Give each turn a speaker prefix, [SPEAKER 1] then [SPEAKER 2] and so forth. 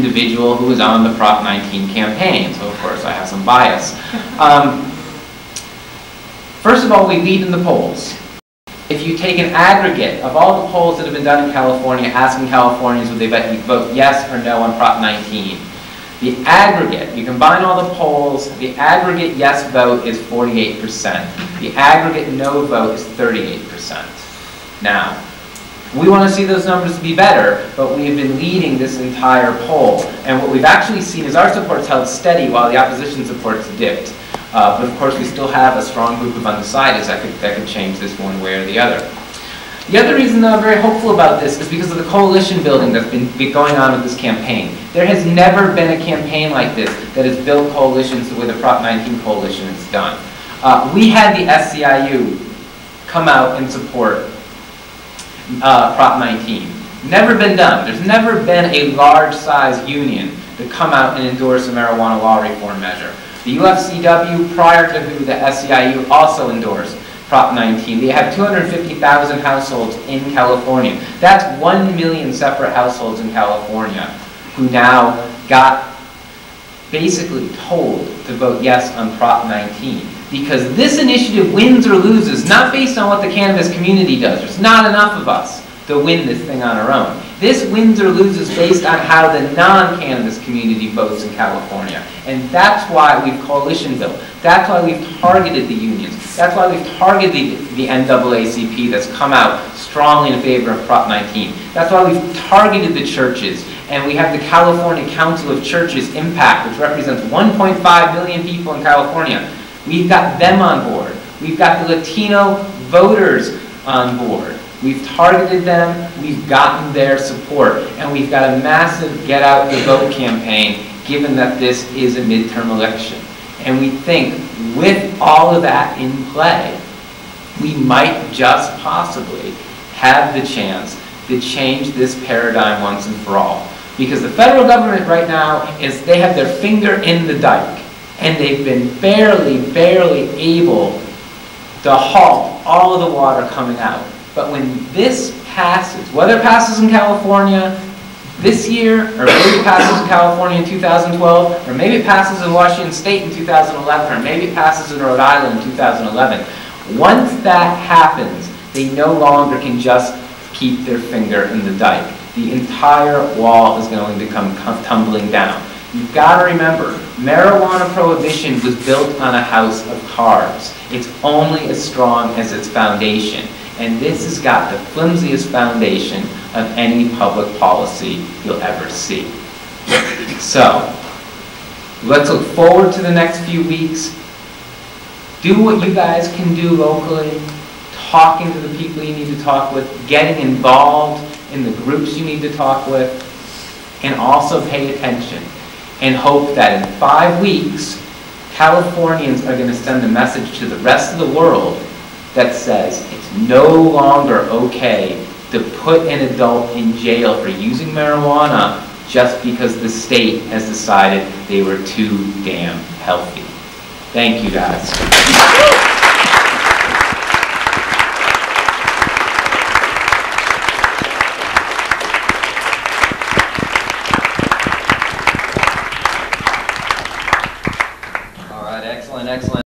[SPEAKER 1] individual who was on the Prop 19 campaign, so of course I have some bias. First of all, we lead in the polls. If you take an aggregate of all the polls that have been done in California asking Californians would they vote yes or no on Prop 19, the aggregate, you combine all the polls, the aggregate yes vote is 48%. The aggregate no vote is 38%. Now, we want to see those numbers be better, but we have been leading this entire poll. And what we've actually seen is our support's held steady while the opposition support's dipped. But of course, we still have a strong group of undecideds that could change this one way or the other. The other reason that I'm very hopeful about this is because of the coalition building that's been going on with this campaign. There has never been a campaign like this that has built coalitions the way the Prop 19 coalition has done. We had the SCIU come out and support Prop 19. Never been done. There's never been a large-size union to come out and endorse a marijuana law reform measure. The UFCW, prior to who the SCIU also endorsed Prop 19. They have 250,000 households in California. That's 1 million separate households in California who now got basically told to vote yes on Prop 19. Because this initiative wins or loses not based on what the cannabis community does. There's not enough of us to win this thing on our own. This wins or loses based on how the non-cannabis community votes in California. And that's why we've coalition built. That's why we've targeted the unions. That's why we've targeted the NAACP that's come out strongly in favor of Prop 19. That's why we've targeted the churches. And we have the California Council of Churches Impact, which represents 1.5 million people in California. We've got them on board. We've got the Latino voters on board. We've targeted them, we've gotten their support, and we've got a massive get out the vote campaign given that this is a midterm election. And we think with all of that in play, we might just possibly have the chance to change this paradigm once and for all. Because the federal government right now they have their finger in the dike, and they've been barely able to halt all of the water coming out. But when this passes, whether it passes in California this year, or maybe it passes in California in 2012, or maybe it passes in Washington State in 2011, or maybe it passes in Rhode Island in 2011, once that happens, they no longer can just keep their finger in the dike. The entire wall is going to come tumbling down. You've got to remember, marijuana prohibition was built on a house of cards. It's only as strong as its foundation. And this has got the flimsiest foundation of any public policy you'll ever see. So, let's look forward to the next few weeks. Do what you guys can do locally. Talking to the people you need to talk with. Getting involved in the groups you need to talk with. And also pay attention. And hope that in 5 weeks, Californians are going to send a message to the rest of the world that says it's no longer okay to put an adult in jail for using marijuana just because the state has decided they were too damn healthy. Thank you, guys.